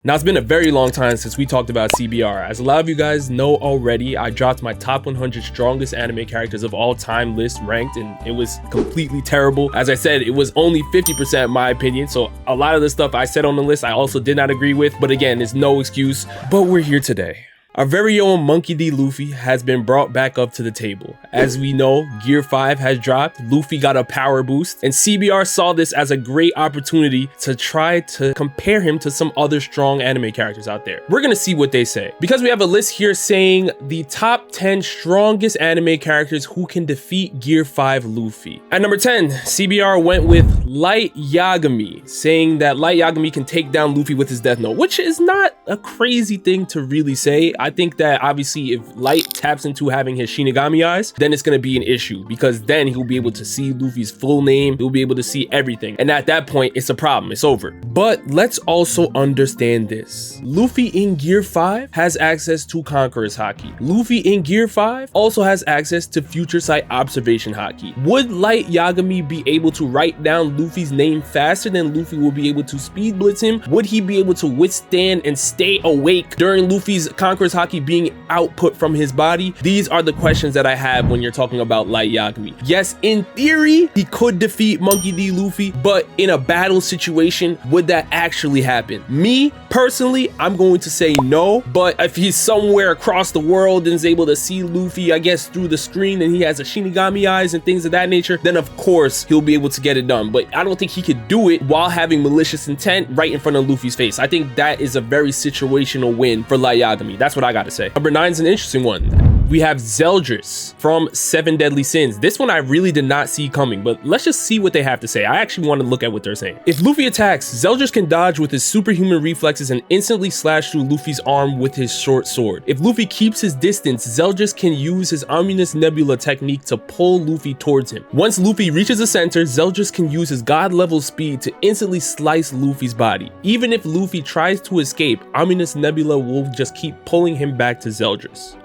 Now, it's been a very long time since we talked about CBR. As a lot of you guys know already, I dropped my top 100 strongest anime characters of all time list ranked, and it was completely terrible. As I said, it was only 50% in my opinion, so a lot of the stuff I said on the list I also did not agree with, but again, it's no excuse. But we're here today. Our very own Monkey D. Luffy has been brought back up to the table. As we know, Gear 5 has dropped, Luffy got a power boost, and CBR saw this as a great opportunity to try to compare him to some other strong anime characters out there. We're gonna see what they say. Because we have a list here saying the top 10 strongest anime characters who can defeat Gear 5 Luffy. At number 10, CBR went with Light Yagami, saying that Light Yagami can take down Luffy with his Death Note, which is not a crazy thing to really say. I think that obviously if Light taps into having his Shinigami eyes, then it's going to be an issue, because then he'll be able to see Luffy's full name, he'll be able to see everything, and at that point it's a problem, it's over. But let's also understand this. Luffy in Gear 5 has access to Conqueror's Haki. Luffy in Gear 5 also has access to Future Sight Observation Haki. Would Light Yagami be able to write down Luffy's name faster than Luffy will be able to speed blitz him? Would he be able to withstand and stay awake during Luffy's Conqueror's Haki being output from his body? These are the questions that I have when you're talking about Light Yagami. Yes, in theory, he could defeat Monkey D. Luffy, but in a battle situation, would that actually happen? Me, personally, I'm going to say no, but if he's somewhere across the world and is able to see Luffy, I guess, through the screen, and he has a Shinigami eyes and things of that nature, then of course, he'll be able to get it done. But I don't think he could do it while having malicious intent right in front of Luffy's face. I think that is a very situational win for Light Yagami. That's what I gotta say. Number 9 is an interesting one. We have Zellis from Seven Deadly Sins. This one I really did not see coming, but let's just see what they have to say. I actually want to look at what they're saying. If Luffy attacks, Zellis can dodge with his superhuman reflexes and instantly slash through Luffy's arm with his short sword. If Luffy keeps his distance, Zellis can use his Omnis Nebula technique to pull Luffy towards him. Once Luffy reaches the center, Zellis can use his god level speed to instantly slice Luffy's body. Even if Luffy tries to escape, Omnis Nebula will just keep pulling him back to Zellis.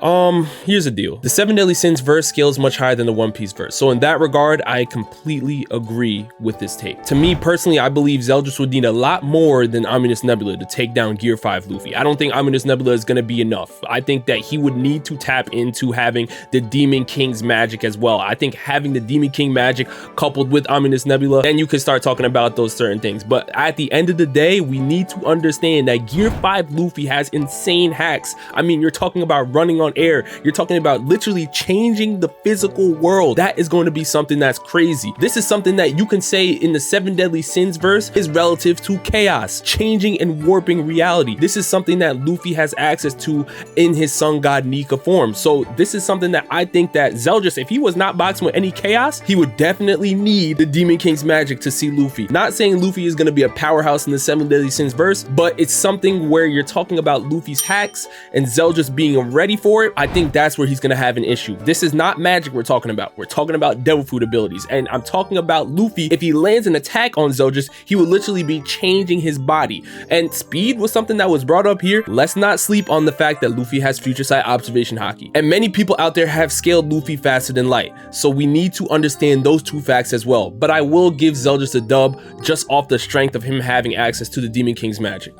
Here's the deal. The Seven Deadly Sins verse scales much higher than the One Piece verse. So in that regard, I completely agree with this take. To me personally, I believe Zellis would need a lot more than Omnis Nebula to take down Gear 5 Luffy. I don't think Omnis Nebula is going to be enough. I think that he would need to tap into having the Demon King's magic as well. I think having the Demon King magic coupled with Omnis Nebula, then you can start talking about those certain things. But at the end of the day, we need to understand that Gear 5 Luffy has insane hacks. I mean, you're talking about running on air. You're talking about literally changing the physical world. That is going to be something that's crazy. This is something that you can say in the Seven Deadly Sins verse is relative to chaos, changing and warping reality. This is something that Luffy has access to in his sun god Nika form. So this is something that I think that Zellis, if he was not boxing with any chaos, he would definitely need the Demon King's magic to see Luffy. Not saying Luffy is going to be a powerhouse in the Seven Deadly Sins verse, but it's something where you're talking about Luffy's hacks and Zellis being ready for it. I think that's where he's going to have an issue. This is not magic we're talking about. We're talking about devil fruit abilities. And I'm talking about Luffy. If he lands an attack on Zellis, he would literally be changing his body. And speed was something that was brought up here. Let's not sleep on the fact that Luffy has Future Sight Observation Haki. And many people out there have scaled Luffy faster than Light. So we need to understand those two facts as well. But I will give Zellis a dub just off the strength of him having access to the Demon King's magic.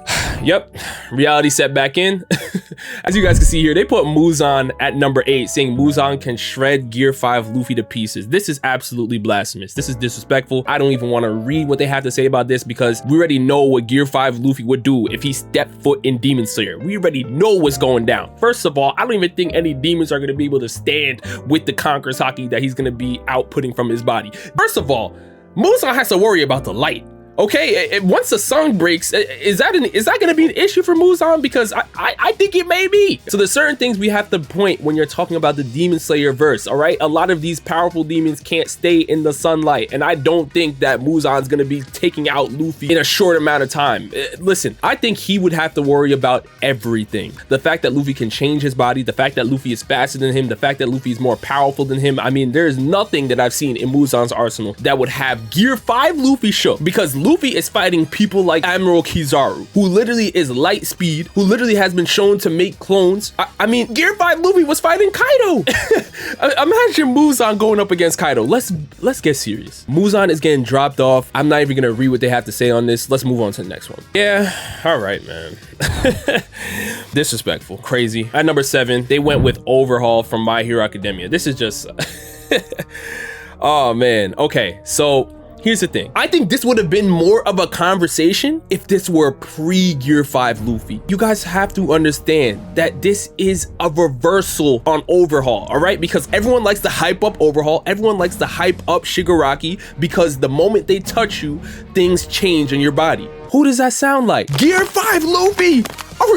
Yep, reality set back in. As you guys can see here, they put Muan at number 8, saying Muan can shred Gear 5 Luffy to pieces. This is absolutely blasphemous. This is disrespectful. I don't even want to read what they have to say about this, because we already know what Gear 5 Luffy would do if he stepped foot in Demon Slayer. We already know what's going down. First of all, I don't even think any demons are going to be able to stand with the Conqueror's Haki that he's going to be outputting from his body. First of all, Muan has to worry about the light. Okay, once the sun breaks, is that going to be an issue for Muan? Because I think it may be. So there's certain things we have to point when you're talking about the Demon Slayer verse, all right? A lot of these powerful demons can't stay in the sunlight, and I don't think that Muan's going to be taking out Luffy in a short amount of time. Listen, I think he would have to worry about everything. The fact that Luffy can change his body, the fact that Luffy is faster than him, the fact that Luffy is more powerful than him. I mean, there's nothing that I've seen in Muan's arsenal that would have Gear 5 Luffy shook, because Luffy is fighting people like Admiral Kizaru, who literally is light speed, who literally has been shown to make clones. I mean, Gear 5 Luffy was fighting Kaido. Imagine Muzan going up against Kaido. Let's get serious. Muzan is getting dropped off. I'm not even gonna read what they have to say on this. Let's move on to the next one. Yeah, all right, man. Disrespectful, crazy. At number 7, they went with Overhaul from My Hero Academia. This is just oh man. Okay, so here's the thing. I think this would have been more of a conversation if this were pre-Gear 5 Luffy. You guys have to understand that this is a reversal on Overhaul, all right? Because everyone likes to hype up Overhaul. Everyone likes to hype up Shigaraki because the moment they touch you, things change in your body. Who does that sound like? Gear 5 Luffy!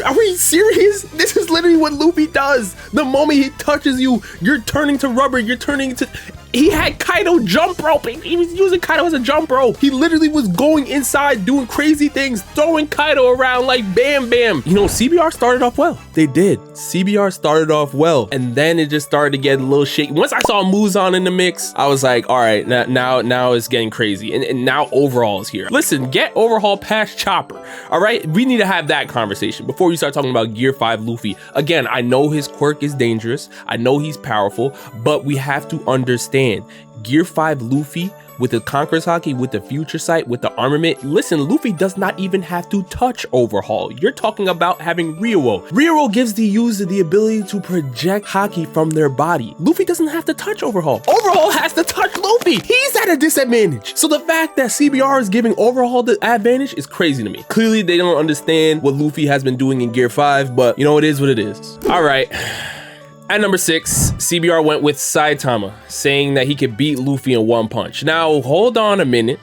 Are we serious? This is literally what Luffy does. The moment he touches you, you're turning to rubber. You're turning to... He had Kaido jump roping. He was using Kaido as a jump rope. He literally was going inside, doing crazy things, throwing Kaido around like bam, bam. You know, CBR started off well. They did. CBR started off well. And then it just started to get a little shaky. Once I saw Muzan in the mix, I was like, all right, now it's getting crazy. And now Overhaul is here. Listen, get Overhaul past Chopper. All right? We need to have that conversation before we start talking about Gear 5 Luffy. Again, I know his quirk is dangerous. I know he's powerful, but we have to understand Gear 5 Luffy with the Conqueror's Haki, with the Future Sight, with the armament. Listen, Luffy does not even have to touch Overhaul. You're talking about having Ryuo. Ryuo gives the user the ability to project Haki from their body. Luffy doesn't have to touch Overhaul. Overhaul has to touch Luffy. He's at a disadvantage. So the fact that CBR is giving Overhaul the advantage is crazy to me. Clearly, they don't understand what Luffy has been doing in Gear 5, but you know, it is what it is. All right. At number 6, CBR went with Saitama, saying that he could beat Luffy in one punch. Now, hold on a minute.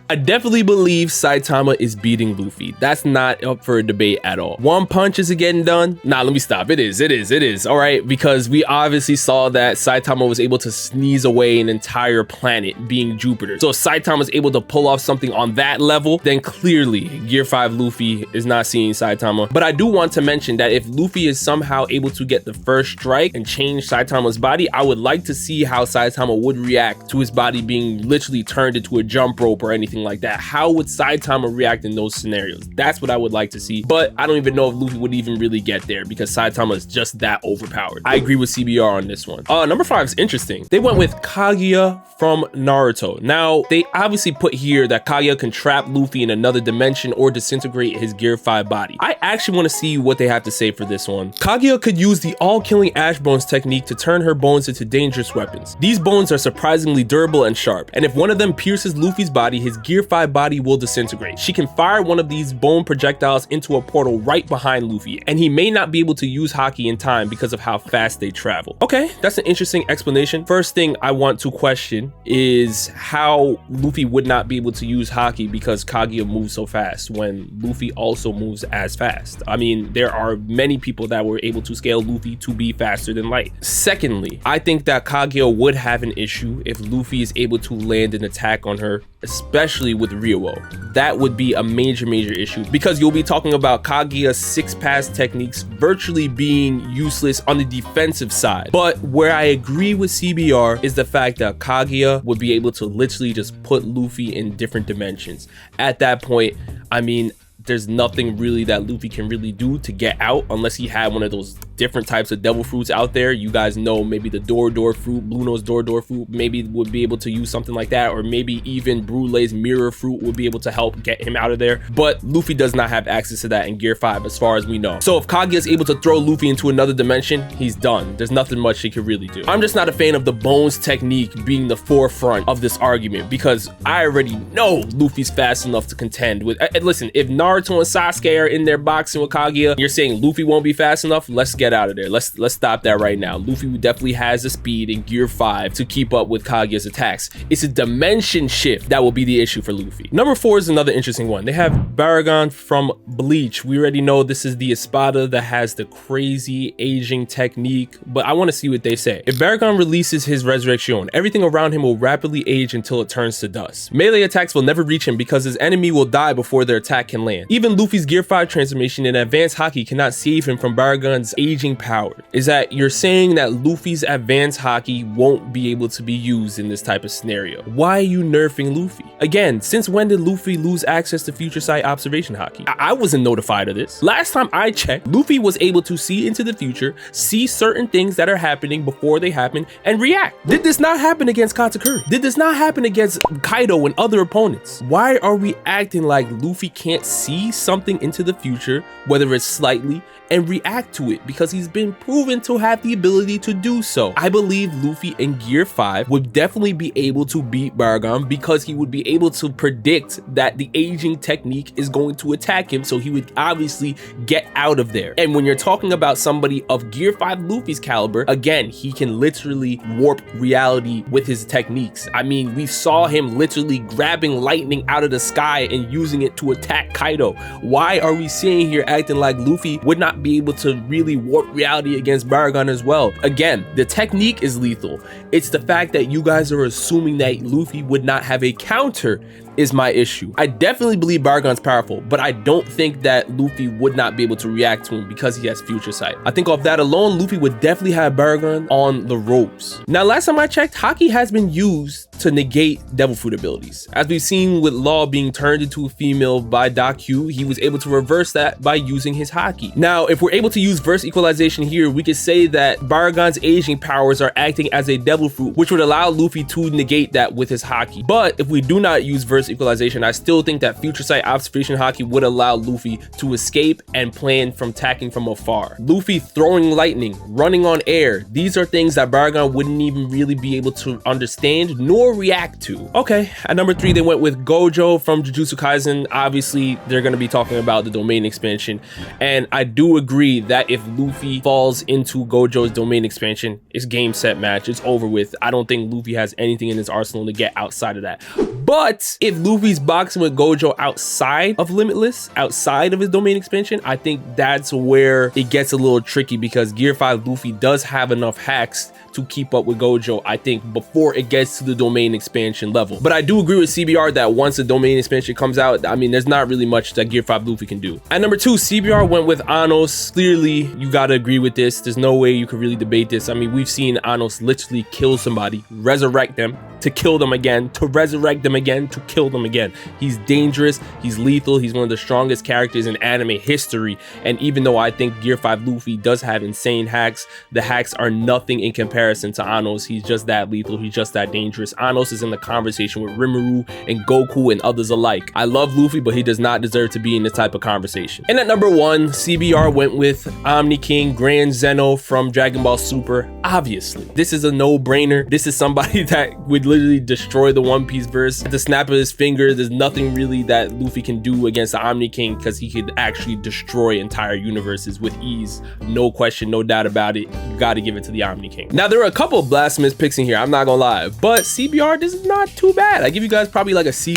I definitely believe Saitama is beating Luffy. That's not up for a debate at all. One punch, is it getting done? Nah, let me stop. It is. All right, because we obviously saw that Saitama was able to sneeze away an entire planet, being Jupiter. So if Saitama is able to pull off something on that level, then clearly Gear 5 Luffy is not seeing Saitama. But I do want to mention that if Luffy is somehow able to get the first strike and change Saitama's body, I would like to see how Saitama would react to his body being literally turned into a jump rope or anything like that. How would Saitama react in those scenarios? That's what I would like to see, but I don't even know if Luffy would even really get there because Saitama is just that overpowered. I agree with CBR on this one. Number 5 is interesting. They went with Kaguya from Naruto. Now, they obviously put here that Kaguya can trap Luffy in another dimension or disintegrate his Gear 5 body. I actually want to see what they have to say for this one. Kaguya could use the all-killing ash bones technique to turn her bones into dangerous weapons. These bones are surprisingly durable and sharp, and if one of them pierces Luffy's body, his Gear 5 body will disintegrate. She can fire one of these bone projectiles into a portal right behind Luffy, and he may not be able to use Haki in time because of how fast they travel. Okay, that's an interesting explanation. First thing I want to question is how Luffy would not be able to use Haki because Kaguya moves so fast when Luffy also moves as fast. I mean, there are many people that were able to scale Luffy to be faster than light. Secondly, I think that Kaguya would have an issue if Luffy is able to land an attack on her, especially with Ryuo. That would be a major issue because you'll be talking about Kaguya's 6-pass techniques virtually being useless on the defensive side. But where I agree with CBR is the fact that Kaguya would be able to literally just put Luffy in different dimensions. At that point, I mean, there's nothing really that Luffy can really do to get out unless he had one of those different types of devil fruits out there. You guys know maybe the Door fruit, Blue Nose Door fruit maybe would be able to use something like that, or maybe even Brulee's mirror fruit would be able to help get him out of there. But Luffy does not have access to that in Gear 5 as far as we know. So if Kaguya is able to throw Luffy into another dimension, he's done. There's nothing much he could really do. I'm just not a fan of the bones technique being the forefront of this argument because I already know Luffy's fast enough to contend with. Listen, if Naruto and Sasuke are in there boxing with Kaguya, you're saying Luffy won't be fast enough? Let's get out of there. Let's stop that right now. Luffy definitely has the speed in Gear 5 to keep up with Kaguya's attacks. It's a dimension shift that will be the issue for Luffy. Number 4 is another interesting one. They have Baragon from Bleach. We already know this is the Espada that has the crazy aging technique, but I want to see what they say. If Baragon releases his Resurrection, everything around him will rapidly age until it turns to dust. Melee attacks will never reach him because his enemy will die before their attack can land. Saiyan. Even Luffy's Gear 5 transformation and advanced haki cannot save him from Baragon's aging power. Is that you're saying that Luffy's advanced haki won't be able to be used in this type of scenario? Why are you nerfing Luffy? Again, since when did Luffy lose access to future sight observation haki? I wasn't notified of this. Last time I checked, Luffy was able to see into the future, see certain things that are happening before they happen, and react. Did this not happen against Katakuri? Did this not happen against Kaido and other opponents? Why are we acting like Luffy can't see something into the future, whether it's slightly, and react to it? Because he's been proven to have the ability to do so. I believe Luffy in Gear 5 would definitely be able to beat Baragon because he would be able to predict that the aging technique is going to attack him, so he would obviously get out of there. And when you're talking about somebody of Gear 5 Luffy's caliber, again, he can literally warp reality with his techniques. I mean, we saw him literally grabbing lightning out of the sky and using it to attack Kaido. Why are we sitting here acting like Luffy would not be able to really warp reality against Baragon as well? Again, the technique is lethal. It's the fact that you guys are assuming that Luffy would not have a counter is my issue. I definitely believe Baragon's powerful, but I don't think that Luffy would not be able to react to him because he has future sight. I think off that alone, Luffy would definitely have Baragon on the ropes. Now, last time I checked, haki has been used to negate devil fruit abilities. As we've seen with Law being turned into a female by Daku, he was able to reverse that by using his haki. Now, if we're able to use verse equalization here, we could say that Baragon's aging powers are acting as a devil fruit, which would allow Luffy to negate that with his haki. But if we do not use verse equalization, I still think that future sight observation haki would allow Luffy to escape and plan from attacking from afar. Luffy throwing lightning, running on air, these are things that Baragon wouldn't even really be able to understand nor react to. Okay, at number 3, they went with Gojo from Jujutsu Kaisen. Obviously, they're going to be talking about the domain expansion, and I do agree that if Luffy falls into Gojo's domain expansion, it's game, set, match, it's over with. I don't think Luffy has anything in his arsenal to get outside of that. But if Luffy's boxing with Gojo outside of Limitless, outside of his domain expansion, I think that's where it gets a little tricky, because Gear 5 Luffy does have enough hacks to keep up with Gojo, I think, before it gets to the domain expansion level. But I do agree with CBR that once the domain expansion comes out, I mean, there's not really much that Gear 5 Luffy can do. At number 2, CBR went with Anos. Clearly, you gotta agree with this. There's no way you could really debate this. I mean, we've seen Anos literally kill somebody, resurrect them, to kill them again, to resurrect them again, to kill them again. He's dangerous, he's lethal, he's one of the strongest characters in anime history. And even though I think Gear 5 Luffy does have insane hacks, the hacks are nothing in comparison to Anos. He's just that lethal, he's just that dangerous. Anos is in the conversation with Rimuru and Goku and others alike. I love Luffy, but he does not deserve to be in this type of conversation. And at number 1, CBR went with Omni King Grand Zeno from Dragon Ball Super. Obviously, this is a no-brainer. This is somebody that would literally destroy the One Piece verse. At the snap of his finger, there's nothing really that Luffy can do against the Omni King, because he could actually destroy entire universes with ease. No question, no doubt about it. You got to give it to the Omni King. Now, there are a couple of blasphemous picks in here, I'm not gonna lie, but CBR, this is not too bad. I give you guys probably like a C+,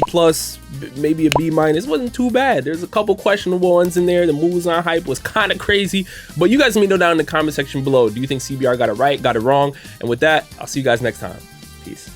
maybe a B-. It wasn't too bad. There's a couple questionable ones in there. The Muzan hype was kind of crazy, but you guys let me know down in the comment section below. Do you think CBR got it right, got it wrong? And with that, I'll see you guys next time. Peace.